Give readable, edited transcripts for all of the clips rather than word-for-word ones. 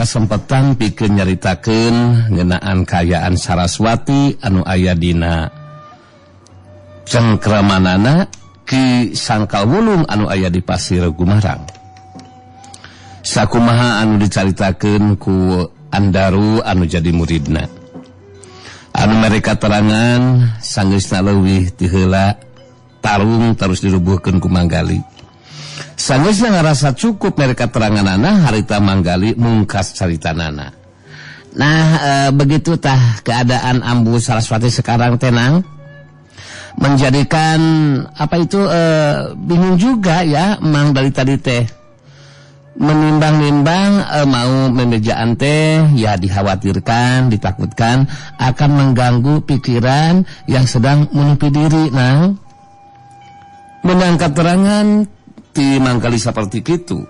kesempatan pikeun nyaritakeun ngeunaan kaayaan Saraswati anu aya dina cengkramanana Ki Sangkal Wulung anu aya di Pasir Gumarang. Sakumaha anu dicaritakeun ku Andaru anu jadi muridna. Anu mereka terangan sanggeusna leuwih ti heula tarung terus dirubuhkeun ku Manggali. Sanggeusna ngarasa cukup mereka teranganana harita Manggali mungkas caritanana. Nah begitu tah keadaan Ambu Saraswati sekarang tenang, menjadikan bingung juga ya Mang dari tadi teh menimbang-nimbang mau memejaan teh ya dikhawatirkan, ditakutkan akan mengganggu pikiran yang sedang menutupi diri. Nah menangkap terangan ti Manggali seperti itu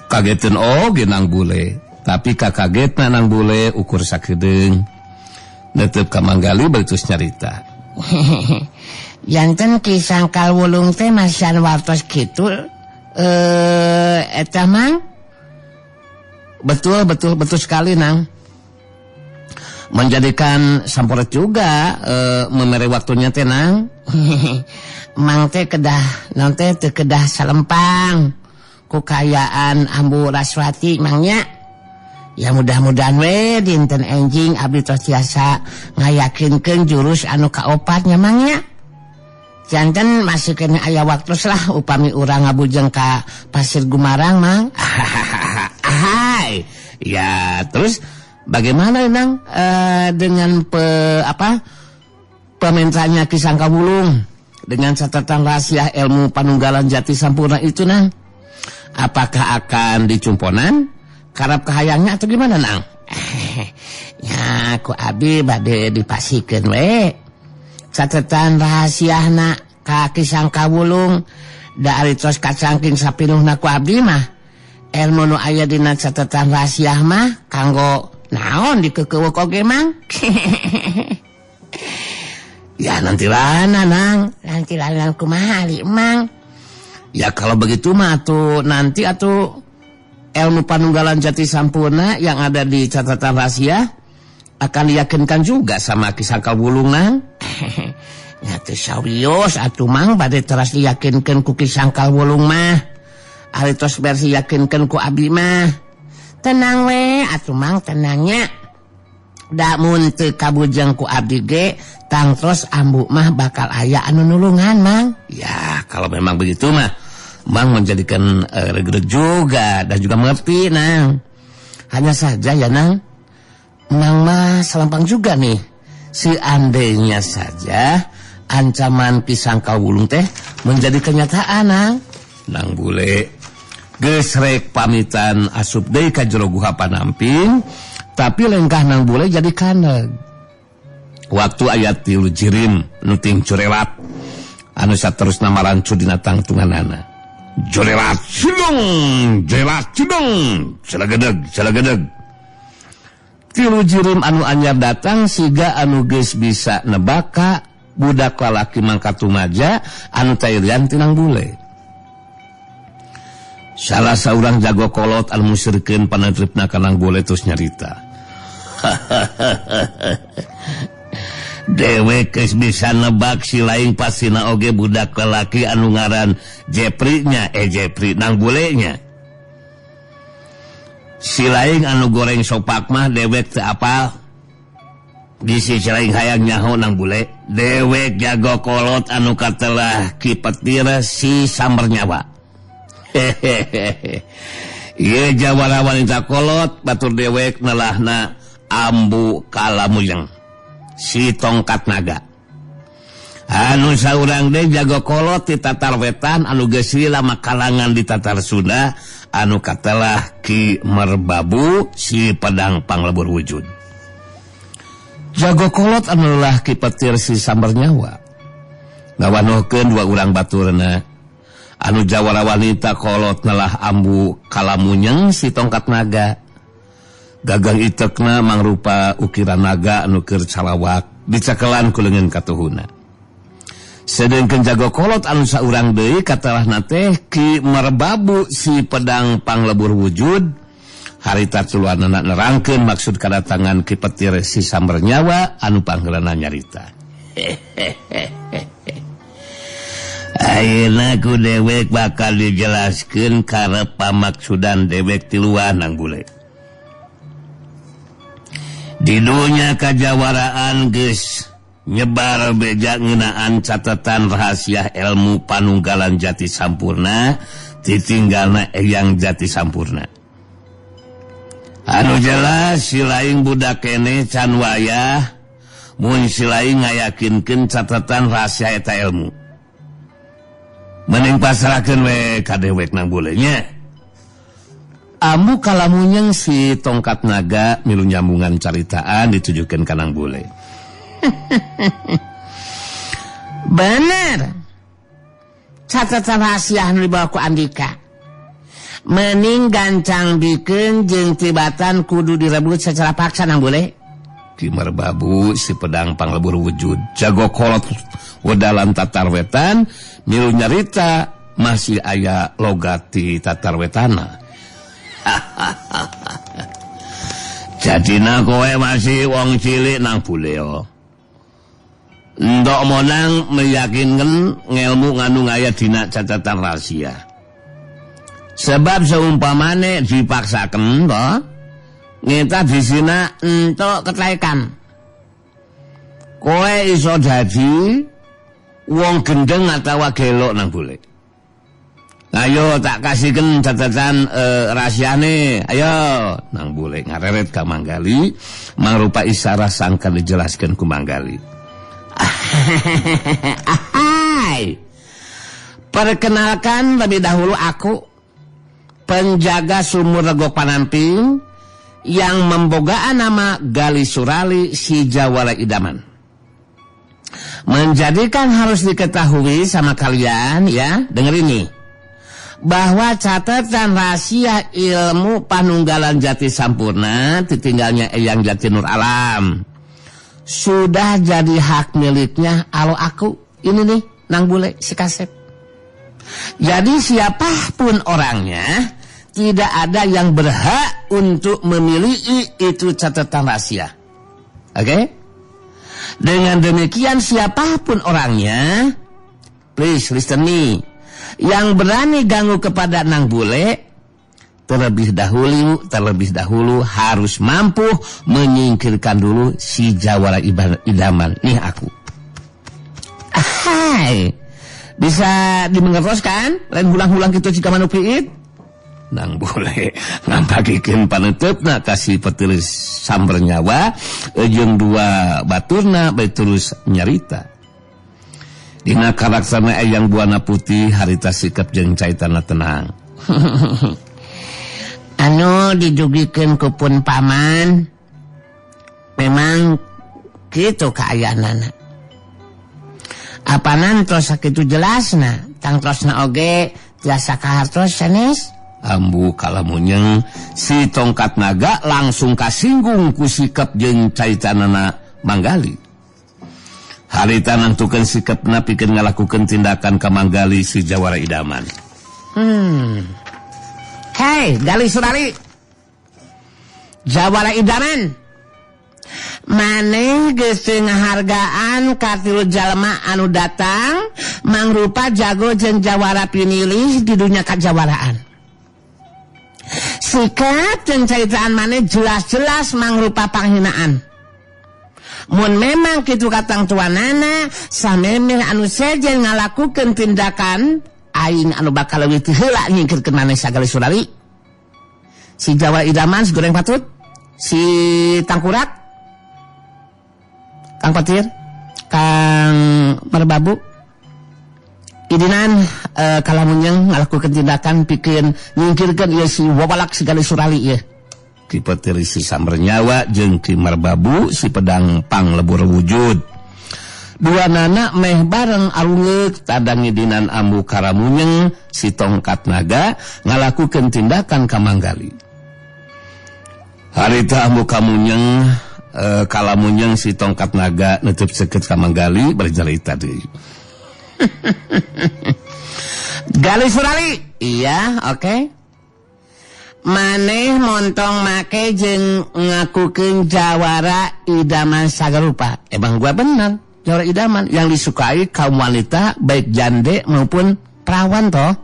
kagetin nang bule, tapi kakagetna nang bule ukur sakedeung netep ka Manggali balitus nyarita. Yanten Ki Sangkal Wulung teh masih wartos kitu eta Mang? Betul sekali Nang. Menjadikan samporet juga memere waktunya teh Nang. Mang teh kedah nanti teu kedah salempang ku kayaan Ambu Saraswati Mangnya. Ya mudah-mudahan we dinten enjing abdi tos tiasa ngayakinkeun jurus anu kaopatnya Mangnya. Janten masih kena aya waktu lah upami urang ngabujeng ka Pasir Gumarang Mang. Hai. Ya terus bagaimana Nang dengan pemintaannya Ki Sangkal Wulung dengan catatan rahasia ilmu panunggalan jati sampurna itu Nang? Apakah akan dicumponan karap kahayangnya atau gimana Nang? Ya ku abdi bade dipasikeun we catatan rahasiana ka Ki Sangkal Wulung da ari tos kacangking sapinuhna ku abdi mah ilmu nu aya dina catatan rahasia mah kanggo naon dikeukeuweuk oge Mang? Ya nanti lana Nang. Nanti lana kumaha ali Mang? Ya kalau begitu mah atuh nanti atuh ilmu panunggalan jati sampurna yang ada di catatan rahasia akan diyakinkan juga sama Ki Sangkal Wulung Nang. Ya teh sawios atuh Mang bade teras diyakinkeun ku Ki Sangkal Wulung mah. Ari tos versi yakinkeun ku abdi mah. Tenang we atuh Mang, tenangnya. Da mun teu kabujeng ku abdi ge tangtos ambu mah bakal aya anu nulungan Mang. Ya kalau memang begitu mah Mang menjadikan regret juga dan juga mengerti Nang. Hanya saja ya Nang, Mang mah selampang juga nih. Seandainya saja ancaman Ki Sangkal Wulung teh menjadi kenyataan Nang. Nang bule geus rek pamitan asup deui ka jero guha Panamping, tapi lengkah Nang bule jadi kaneg. Waktu ayat 3 jirim nuting curelat anu saterusna marancu dina tangtunganana. Jorelat cidung, jelat cidung, celagedeg. 3 jirim anu anyar datang siga anu geus bisa nebaka budak lalaki mangkat tumaja anu tairian tinang bule. Salah saurang jago kolot anu musyrikeun panadripna ka nang bule terus nyarita. Dewek geus bisa nebak si lain pasina oge budak lelaki anu ngaran Jepri nang bulenya. Si lain anu goreng sopak mah dewek teu apal. Di si lain hayang nyaho nang bule. Dewek jago kolot anu katelah Ki Petir si Samber Nyawa. Ieu jawara wanita kolot batur dewek nelahna Ambu Kalamuyeng si Tongkat Naga. Anu saurang de jago kolot di tatar wetan anu geus lama kalangan di tatar Sunda anu katelah Ki Merbabu si Pedang Panglebur Wujud. Jago kolot anu lah Ki Petir si Samber Nyawa ngawanuhkeun 2 urang baturna anu jawara wanita kolot nalah Ambu Kalamuyeng si Tongkat Naga. Gagang itekna mangrupa ukiran naga anu keur calawak dicakelan ku leungeun katuhuna. Sedengkeun jago kolot anu saurang deui katelahna teh Ki Merbabu si Pedang Panglebur Wujud harita tuluanana nerangkeun maksud kadatangan Ki Petir si Sambernyawa anu panggeulana nyarita. Ayeuna ku dewek bakal dijelaskeun karep pamaksudan dewek tiluan Nang Bule. Di dunya kajawaraan geus nyebar beja ngeunaan catatan rahasia ilmu panunggalan jati sampurna titinggalna Eyang Jati Sampurna. Anu jelas si laing budak kene can wayah mun si laing ngayakinkeun catatan rahasia eta ilmu. Mending pasrahkeun we ka dewek Nang Bule nya. Ambu kalamunyeng si tongkat naga milu nyambungan caritaan ditujukeun ka Nang Bule. Bener. Catatan rahasia anu dibawa ku Andika. Mending gancang bikeun jeung tibatan kudu direbut secara paksa Nang Bule. Ki Merbabu si pedang panglebur wujud jago kolot wedalan tatar wetan milu nyarita masih aya logati tatar wetana. Jadina kowe masih wong cilik Nang Bule yo. Ndok monang meyakinkan ngelmu nganu ngaya dina catatan rahasia. Sebab seumpamane dipaksakan toh ngita disina entuk ketlekan. Kowe iso dadi wong gendeng atawa gelok Nang Bule. Ayo tak kasihken catatan rahasiane. Ayo Nang Bule ngareret ka Manggali mangrupa isyarah sangka dijelaskeun ku Manggali. Ahai. Perkenalkan lebih dahulu aku penjaga sumur Rego Panamping yang membogaan nama Gali Surali si Jawara Idaman. Menjadikan harus diketahui sama kalian ya, denger ini, bahwa catatan rahasia ilmu panunggalan Jati Sampurna ditinggalnya Eyang Jati Nur Alam sudah jadi hak miliknya alo aku ini nih Nang Bule si Kasep. Jadi siapapun orangnya tidak ada yang berhak untuk memiliki itu catatan rahasia. Oke? Dengan demikian siapapun orangnya, please listen me, yang berani ganggu kepada Nang Bule terlebih dahulu harus mampu menyingkirkan dulu si Jawara Idaman. Nih aku. Hai. Bisa dimengertoskan? Lain hulang-hulang gitu jika manupiit? Nang Bule ngampagikeun panutupna kasih Petir Sambernyawa jeung dua baturna bae terus nyarita. Dina kalaksana Eyang Buana Putih harita sikap jeung caitana tenang. Anu dijugikeun ku pun paman memang kitu kaayaanana. Apanan tos sakitu jelasna, tangtosna oge tiasa kahartos sanes. Ambu kalamunyeng si tongkat naga langsung kasinggung ku sikap jeung caitanana Manggali. Harita nantukeun sikapna pikeun ngalakukeun tindakan ka Manggali si Jawara Idaman. Hei, Gali Surali. Jawara Idaman. Maneh geus ngahargaan ka tilu jalma anu datang mangrupa jago jeung jawara pinilih di dunia kajawaraan. Sikap dan caitaan maneh jelas-jelas mangrupa panghinaan. Mun memang kitu katang tuanana samemeh anu sejen ngalakukeun tindakan aing anu bakal leuwih teu heula nyingkirkeun maneh Gali Surali. Si Jawara Idaman segoreng patut, si Tangkurak, Kang Petir, Kang Merbabu, idinan kalamunyeng ngalakukeun tindakan pikeun nyingkirkeun ieu si wabalak si Gali Surali ieu. Ki Petir si Sambernyawa jeung Ki Merbabu si pedang panglebur wujud. Dua nana meh bareng arungeuk tadang idinan ambu karamunyeng si tongkat naga ngalakukeun tindakan ka Manggali. Harita ambu kamunyeng kalamunyeng si tongkat naga nutup seket ka Manggali bercerita deui. Gali Surali, iya, oke. maneh montong make jeung ngakukeun jawara idaman sagarupa. Emang gua benar, jawara idaman yang disukai kaum wanita baik jande maupun perawan toh.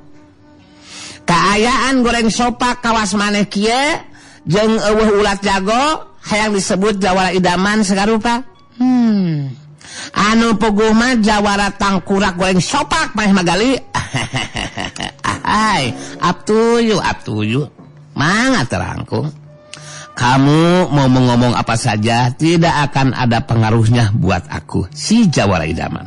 Kaayaan goreng sopak kawas maneh kieu jeung eueuh ulat jago hayang disebut jawara idaman sagarupa. Anu puguh mah jawara tangkurak goreng sopak maneh magali. Hai, up to you. Mangga terangkum. Kamu mau ngomong apa saja tidak akan ada pengaruhnya buat aku, si jawara idaman.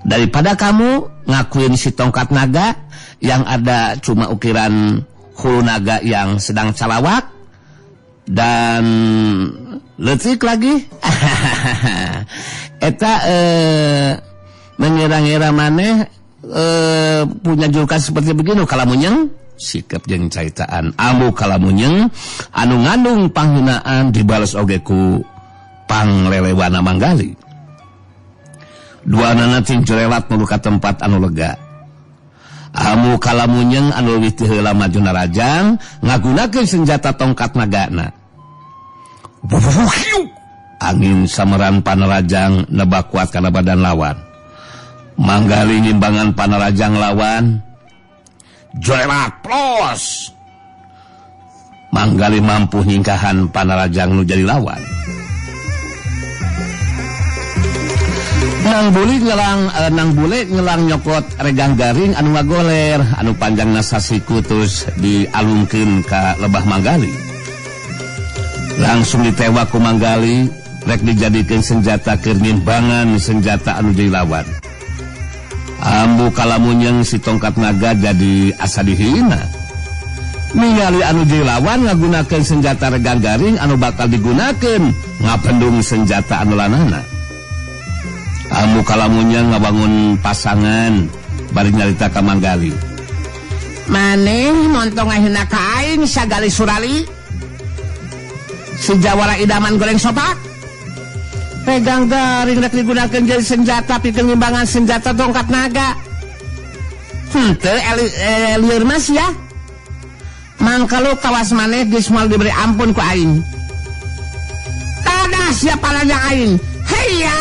Daripada kamu ngakuin si tongkat naga yang ada cuma ukiran hulu naga yang sedang calawak dan letik lagi. Eta mengira-ngira maneh punya julukan seperti begini kalamunyeng sikap jeung caitaan ambu kalamunyeng anu ngandung panghinaan dibales oge ku panglelewana manggali. Duanana ting jerelat meulu ka tempat anu lega. Amu kalamunyeng anu leuwih teu heula majuna rajang ngagunakeun senjata tongkat nagana. Angin sameran panarajang nebak kuat kana badan lawan. Manggali ngimbangan panarajang lawan. Jerelat plos. Manggali mampu nyingkahan panarajang nu jadi lawan. Nang bule ngelang nyokot regang garing anu ngagoler anu panjangna sasiku terus dialungkeun ka lebah Manggali. Langsung ditewak ku Manggali rek dijadikeun senjata keur ngimbangan senjata anu jadi lawan. Ambu kalamunyeng si tongkat naga jadi asa dihina. Ningali anu jadi lawan ngagunakeun senjata regang garing anu bakal digunakeun ngapendung senjata anu lanana. Amu kalamunyeng ngabangun pasangan bari nyarita ka Manggali. Maneh montong ngahina ka aing sagali surali. Si jawara idaman goreng sopak. Pegang garing rek digunakeun jadi senjata pikeun ngimbangan senjata tongkat naga. Teu lieur mas ya. Mangkalu kawas maneh geus moal diberi ampun ku aing. Tada siapa lajang aing. Heya.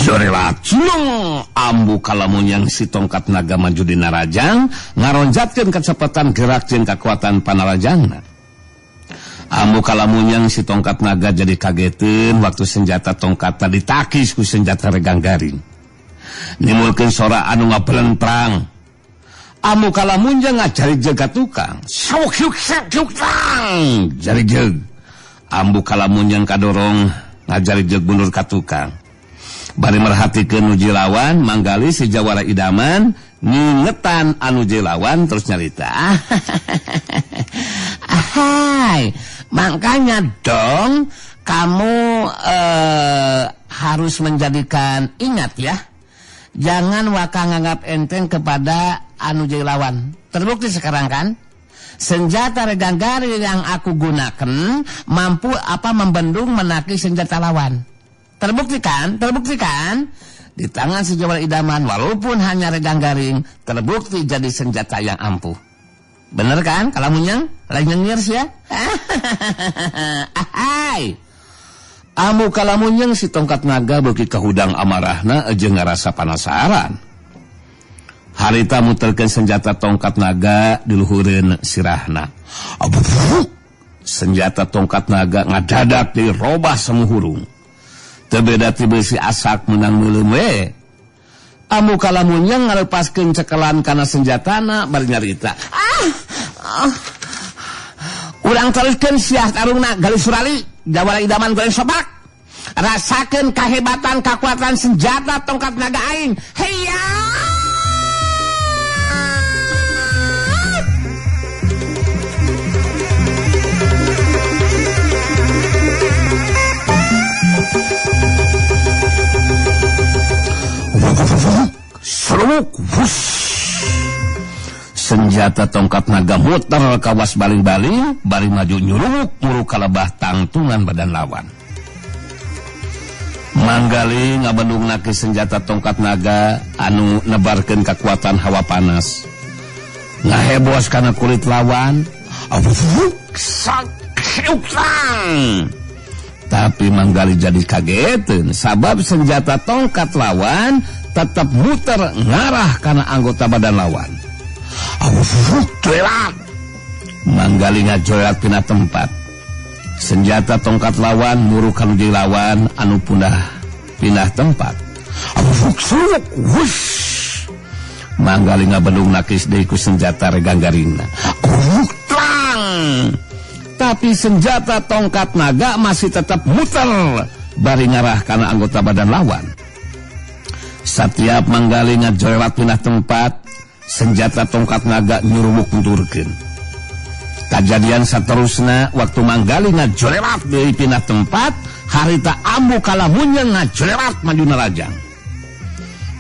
Jerelat cinong ambu kalamunyang si tongkat naga maju dina rajang ngaronjatkeun kecepatan gerak jeung kekuatan panarajangna. Ambu kalamunyang si tongkat naga jadi kageteun waktu senjata tongkat tadi takis ku senjata regang garing. Nimulkeun sora anu ngabelentrang. Ambu kalamunyang ngajari jeung ka tukang. Syuk tang jari jeung. Ambu kalamunyang kadorong ngajari jeung mundur ka tukang. Bari merhatikeun nu lawan Manggali si jawara idaman ngingetan anu lawan terus nyarita. Hai, makanya dong kamu harus menjadikan ingat ya. Jangan waka nganggap enteng kepada anu lawan. Terbukti sekarang kan? Senjata regang garing yang aku gunakan mampu membendung menaki senjata lawan. Terbukti kan? Di tangan si jawara idaman walaupun hanya regang garing terbukti jadi senjata yang ampuh. Bener kan? Kalamunyang lagi nyengirs ya. Hai. Amu kalamunyang si tongkat naga beuki kahudang amarahna jeung ngarasa penasaran. Harita muterkeun senjata tongkat naga di luhureun sirahna. Senjata tongkat naga ngadadak dirobah samuhurung. Tebeda ti beusi asak menang meuleum we. Amu kalamunyang ngalepaskeun cekelan kana senjatana bari nyarita. Urang teruskeun siah tarungna gali surali jawara idaman goreng sopak. Rasakeun kahebatan kakuatan senjata tongkat naga aing. Heya! Seruk, senjata tongkat naga muter kawas baling-baling, bari maju nyuruk muru kalebah tangtungan badan lawan. Manggali ngabendung naki senjata tongkat naga anu nebarkeun kekuatan hawa panas. Ngahebos kana kulit lawan. Tapi Manggali jadi kageteun sabab senjata tongkat lawan tetap muter ngarah kana anggota badan lawan. Manggali ngajolat pina tempat. Senjata tongkat lawan murukan di lawan anu punah pindah tempat. Manggali ngabendung nakis deui ku senjata reganggarina. Tapi senjata tongkat naga masih tetap muter bari ngarah kana anggota badan lawan. Setiap Manggali ngajolat pindah tempat, senjata tongkat naga nyurumuk munturkeun. Kejadian saterusna waktu Manggali ngajolelat deui pindah tempat, harita ambu kalamunyeun ngajolelat maju narajang.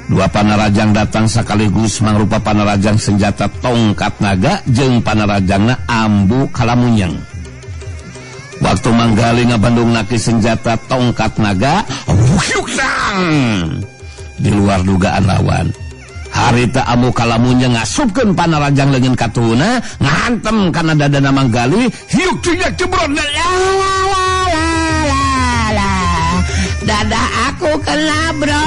Dua panarajang datang sekaligus mangrupa panarajang senjata tongkat naga jeung panarajangna ambu kalamunyeng. Waktu Manggali ngabandung naki senjata tongkat naga, di luar dugaan lawan. Harita ambu kalamunyeng ngasupkeun panarajang leungeun katuhuna, ngahantem kana dadana Manggali, hiuk tuyak cebrot. Dada aku kena bro.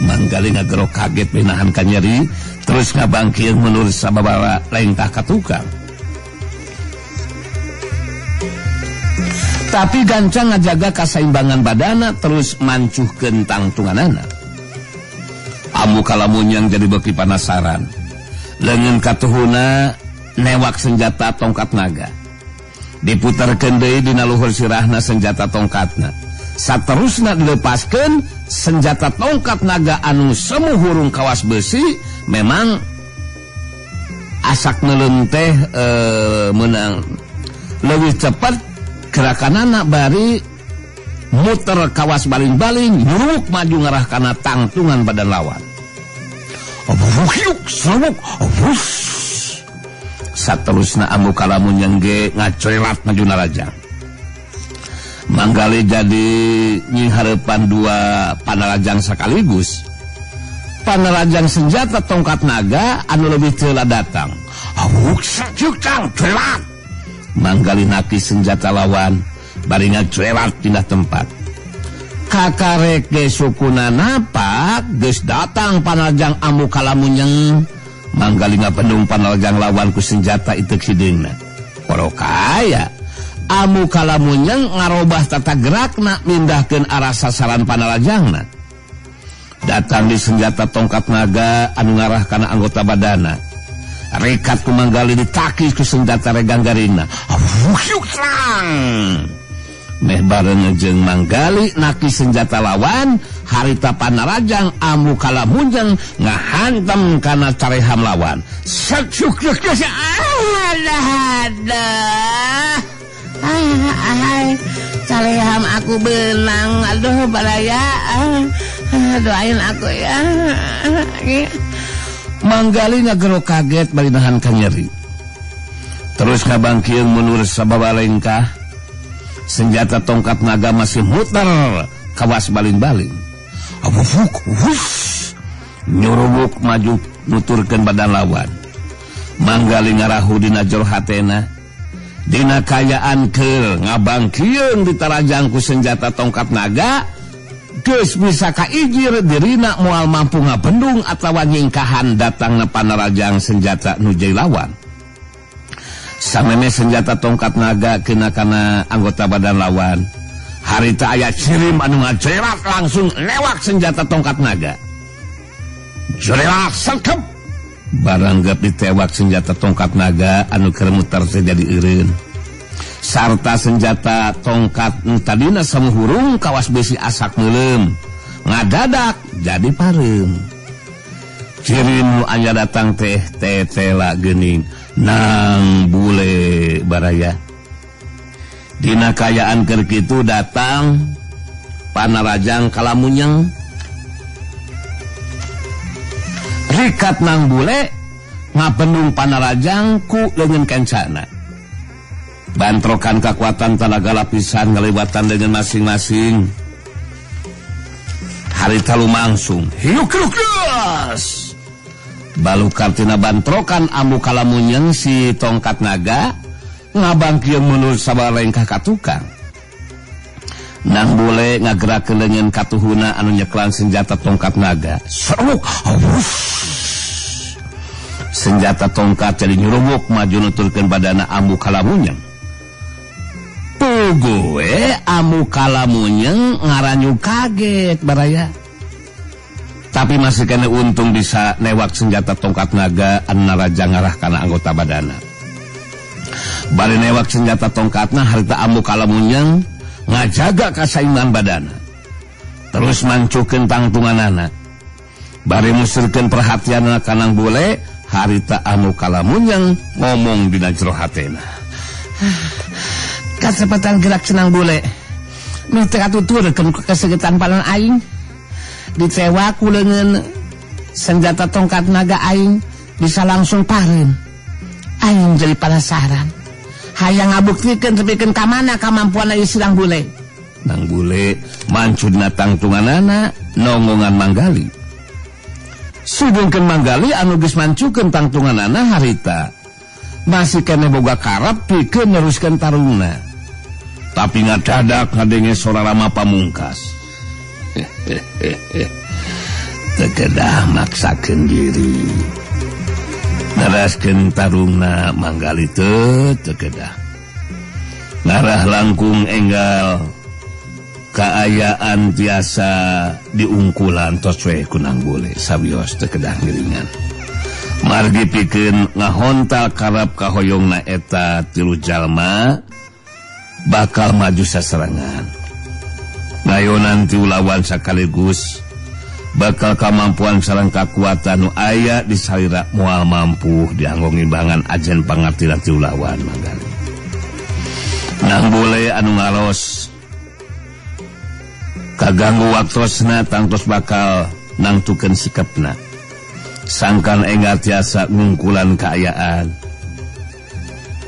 Manggali ngagerok kaget menahan ka nyeri, terus ngabangkieun menurut sababaraha lengkah ka tukang. Tapi gancang ngajaga kasaimbangan badana terus mancuhkeun tangtunganana. Ambu kalamunyang jadi beuki panasaran. Leungeun katuhuna newak senjata tongkat naga. Diputerkeun deui dina luhur sirahna senjata tongkatna. Saterusna dilepaskeun senjata tongkat naga anu semu hurung kawas besi memang asak neuleun teh meunang leuwih cepet gerakanana bari muter kawas baling-baling nyuruk maju ngarah kana tangtungan badan lawan. Saterusna ambu kalamunyeng ge ngacoelat maju narajang. Manggali jadi nyinghareupan dua panarajang sekaligus. Panarajang senjata tongkat naga anu lebih teula datang. Manggali naki senjata lawan bari ngacoelat pindah tempat. Kakarek ge sukuna napak geus datang panarajang ambu kalamunyeng. Manggali ngapendung panarajang lawan ku senjata itek hideungna. Porokaya ambu kalamunyeng ngarobah tata gerakna mindahkeun arah sasaran panarajangna. Datang di senjata tongkat naga anu ngarah kana anggota badana. Rekat ku Manggali ditakis ku senjata reganggarina. Meh bareng jeung Manggali naki senjata lawan, harita panarajang ambu kalamunyeng ngahantem kana careham lawan. Careham aku benang. Aduh balaya. Doain aku ya. Manggali ngagero kaget bari nahan ka nyeri. Terus ngabangkieun menurut sababa lengkah. Senjata tongkat naga masih muter kawas baling-baling. Nyurubuk maju nuturkeun badan lawan. Manggali ngarahu dina jero hatena. Dina kayaan keur ngabangkieun ditarajang ku senjata tongkat naga geus bisa kaijir dirina moal mampu ngabendung atawa nyingkahan datangna panarajang senjata nu jai lawan. Sameme senjata tongkat naga kena kana anggota badan lawan. Harita aya cirim anu ngajerat langsung lewat senjata tongkat naga. Jerelat sangkep. Baranggap ditewak senjata tongkat naga anu keur muter jadi eureun. Sarta senjata tongkat tadina samuhurung kawas besi asak meuleum. Ngadadak jadi pareum. Cirim nu aya datang teh tetela geuning. Nang bule baraya. Dina kayaan keur kitu datang panarajang kalamunyeng. Rikat nang bule ngabendung panarajang ku leungeun kencana. Bantrokan kekuatan tenaga lapisan ngalewatan dengan masing-masing. harita lumangsung hiuk keras balukar tina bantrokan ambu kalamunyeng si tongkat naga ngabangkieun mundur sabalengkah ka tukang. Nang bule ngagerakeun leungeun katuhuna anu nyeklan senjata tongkat naga. Seruk. Senjata tongkat jadi nyurubuk maju nuturkeun badana ambu kalamunyeng. Pugue ambu kalamunyeng ngaranyu kaget baraya. Tapi masih kena untung bisa newak senjata tongkat naga anu naraja ngarah kana anggota badana. Bari newak senjata tongkatna harita ambu kalamunyeng ngajaga kasaimban badana terus mancukeun tangtunganana bari musirkeun perhatianna kanang bule harita anu kalamunyeng ngomong dina jero hatena kasepatan gerak senang bule meh teu katuturkeun ku kasegetan palan aing dicewa ku leungeun senjata tongkat naga aing bisa langsung pareun aing jadi penasaran hayang ngabuktikeun tepikeun ka mana kamampuan ieu silang bule. Nang bule mancudna tangtunganana nongongan manggali. Sudengkeun manggali anu geus mancukeun tangtunganana harita masih kene boga karep pikeun neruskeun tarungna. Tapi ngadadak ngadenge sora Rama Pamungkas. Teu kedah maksakeun diri. Naraskeun tarungna manggali teu kedah ngarah langkung enggal kaayaan tiasa diungkulan tos we kunang bule sabios teu kedah ngiringan margi pikeun ngahontal karab kahoyongna eta tilu jalma bakal maju saserangan ngayonan ti lawan sakaligus bakal kamampuan sareng kakuatan nu aya di salira moal mampu dianggo ngimbangan ajen pangartina ti lawan manggali. Nang bule anu ngalos kaganggu waktosna tangtos bakal nangtukeun sikepna. Sangkan enggal tiasa ngungkulan kaayaan.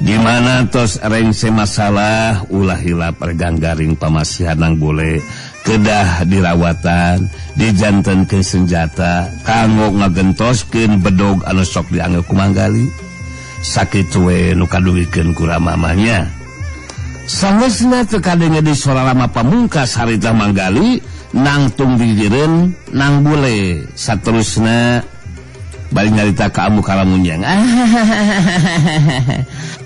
Di mana tos rengse masalah ulah hila perganggaring pamasihan nang bule kedah dirawatan dijantenkeun senjata kanggo ngagentoskeun bedog anu sok dianggo ku manggali sakitu we nu kaduwikeun ku ramamanya sangeusna teu kadenge di sora Rama Pamungkas harita manggali nangtung digireun nang bule saterusna bari nyarita ka ambu kalamunyeng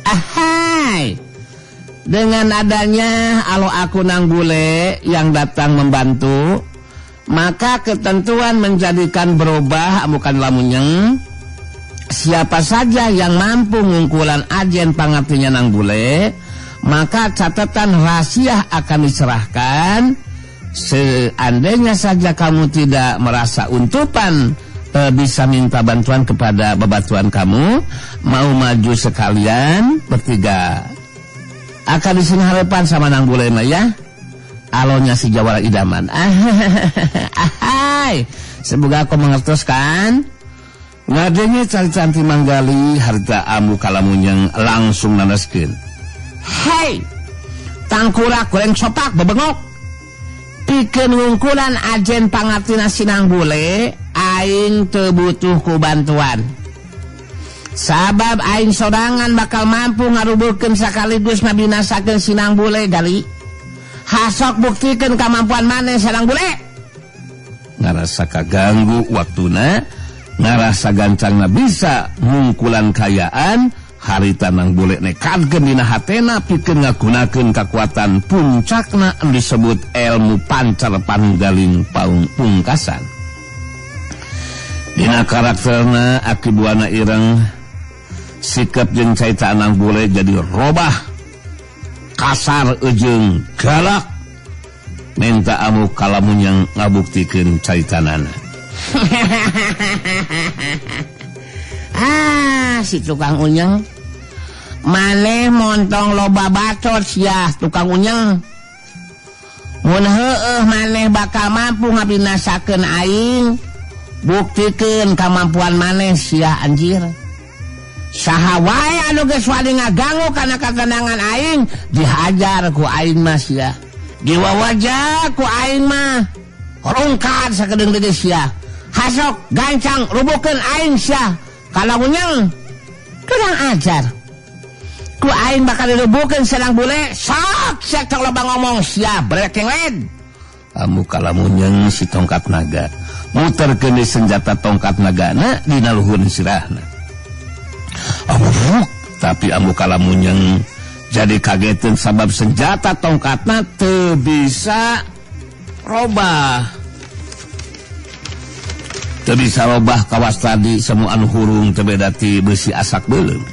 ahai. Dengan adanya alo aku nang bule yang datang membantu, maka ketentuan menjadikan berubah bukan lamunyeng. Siapa saja yang mampu ngungkulan ajen pangartinya nang bule, maka catatan rahasia akan diserahkan. Seandainya saja kamu tidak merasa untupan, bisa minta bantuan kepada babatuan kamu, mau maju sekalian bertiga. Akan disini harapan sama nang bule mah ya. Alonya si Jawara idaman. Ahai. Semoga aku mengertoskan. Ngadenge canti manggali harta ambu kalamunyeng langsung nandaskeun. Hei. Tangkurak goreng sopak bebengok. Pikeun ngungkulan ajen pangartina sinang bule, aing teu butuh ku bantuan. Sabab aing sodangan bakal mampu ngarubuhkeun sakaligus ngabinasakeun sinang bule gali. Hasok buktikeun kamampuan maneh sareng bule. Ngarasa kaganggu waktuna, ngarasa gancangna bisa ngungkulan kayaan, harita nang bule nekadkeun dina hatena pikeun ngagunakeun kakuatan puncakna disebut ilmu pancar panunggaling pungkasan. Dina karakterna akibuana ireng sikap jeung caita nang bule jadi robah kasar ejeung galak minta ambu kalamunyeng ngabuktikeun caitanana. Si tukang unyeng maneh montong loba bacot sia tukang unyeng mun heueuh maneh bakal mampu ngabinasakeun aing buktikeun kamampuan maneh sia anjir. Saha wae anu geus wani ngaganggu kana katenangan aing dihajar ku aing mah sia. Diwawajah ku aing mah. rungkat sakedeung deui sia hasok gancang rubuhkeun aing sia kalamunyan kurang ajar ku aing bakal dirubuhkeun sareng bule sok sia tong loba ngomong sia brekeng led amu kalamunyan si tongkat naga muterkeun senjata tongkat nagana dina luhur sirahna tapi amu kalamunyan jadi kageteun sabab senjata tongkatna teu bisa robah kawas tadi semua anu hurung teu beda ti besi asak beuleum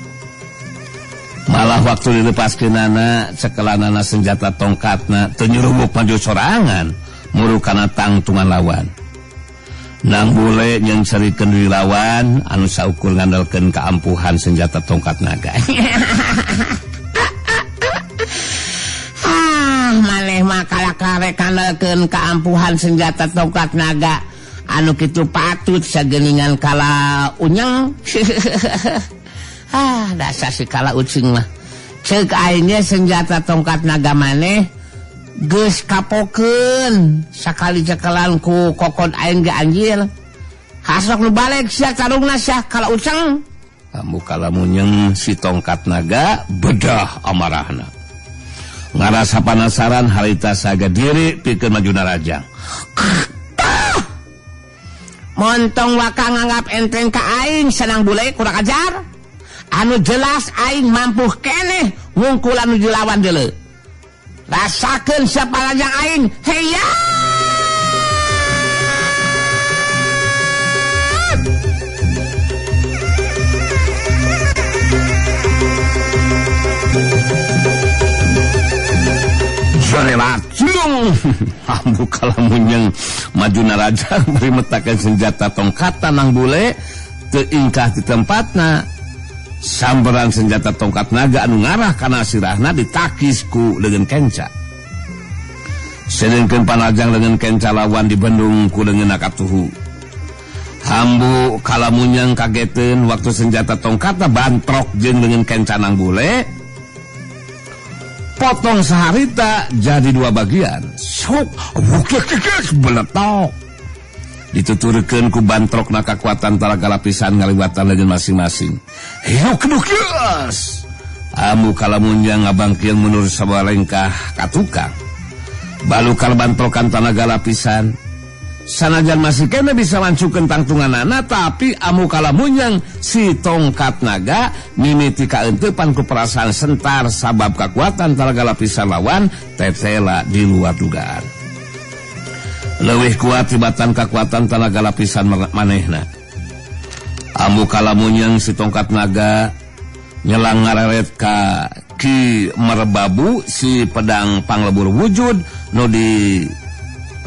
malah waktu dilepaskeunana cekelanana senjata tongkatna teu nyurumuk maju sorangan muru kana tangtungan lawan nang bule yang cerikeun deui lawan anu saukur ngandalkeun keampuhan senjata tongkat naga maneh mah kalak-kalek kandalkeun keampuhan senjata tongkat naga anu kitu patut sageuningan kala unyang dasar si kala ucing mah ceuk aing senjata tongkat naga maneh geus kapokeun sakali cekelan ku kokod aing ge anjir hasok nu balik sia carungna sia kala uceng kamu kalamunyeng si tongkat naga bedah amarahna ngarasa penasaran harita saga diri pikeun majuna rajang montong waka nganggap enteng ka aing senang bule kurang ajar anu jelas aing mampu keneh ngungkul anu dilawan deuleu rasakeun siapa rajang aing heya Jelacung ambu kalamunyeng majuna rajang beri metakeun senjata tongkatan nang bule teu ingkah di tempatna samberan senjata tongkat naga anu ngarah kana sirahna ditakis ku leungeun kenca sedengkeun panajang leungeun kenca lawan dibendung ku leungeun akatuhu ambu kalamunyeng kageteun waktu senjata tongkatna bantrok jeung leungeun kenca nang bule potong saharita jadi dua bagian sok beletok dituturkeun ku bantrokna kakuatan talaga lapisan ngaliwatan leungeun masing-masing hiuk kedukias amu kalamunyang ngabangkeun mundur sabalengkah ka tukang balu kal bantrokan tanaga lapisan sanajan masih kena bisa mancukeun tangtunganana tapi amu kalamunyang si tongkat naga mimiti kaeunteupan ku perasaan sentar sabab kekuatan talaga lapisan lawan tetela di luar dugaan leuwih kuat tibatan kekuatan tenaga lapisan manehna amu kalamunyang si tongkat naga nyelang ngareret ka Ki Merbabu si pedang panglebur wujud nu di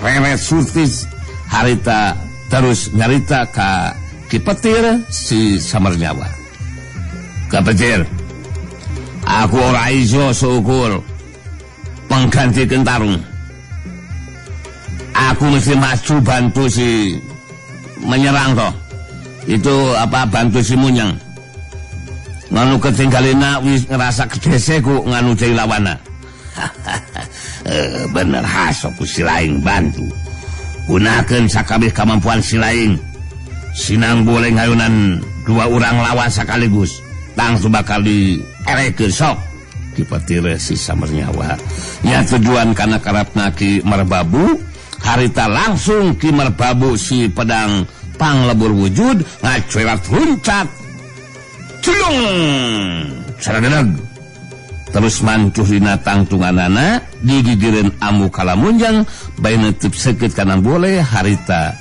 reret surtis harita terus nyarita ka Ki Petir si Samarnyawa ka Petir aku ora iso syukur pengganti kentarung aku mesti maju bantu si menyerang toh itu apa bantu si Munyang nganu ketinggalina wis ngerasa kedese ku nganu jadi lawana bener hasok ku si laing bantu gunakeun sakabeh kemampuan si laing sinang boleh ngayunan dua orang lawan sekaligus langsung bakal dierekeun sok Ki Petir si Samarnyawa nya tujuan kana karapna Ki Merbabu harita langsung Ki Merbabu si pedang panglebur wujud ngacuerat huncat culung saradeneg terus mancuh dina tangtunganana digigireun amu kalamunjang bae neuteub seukeut kana boleh harita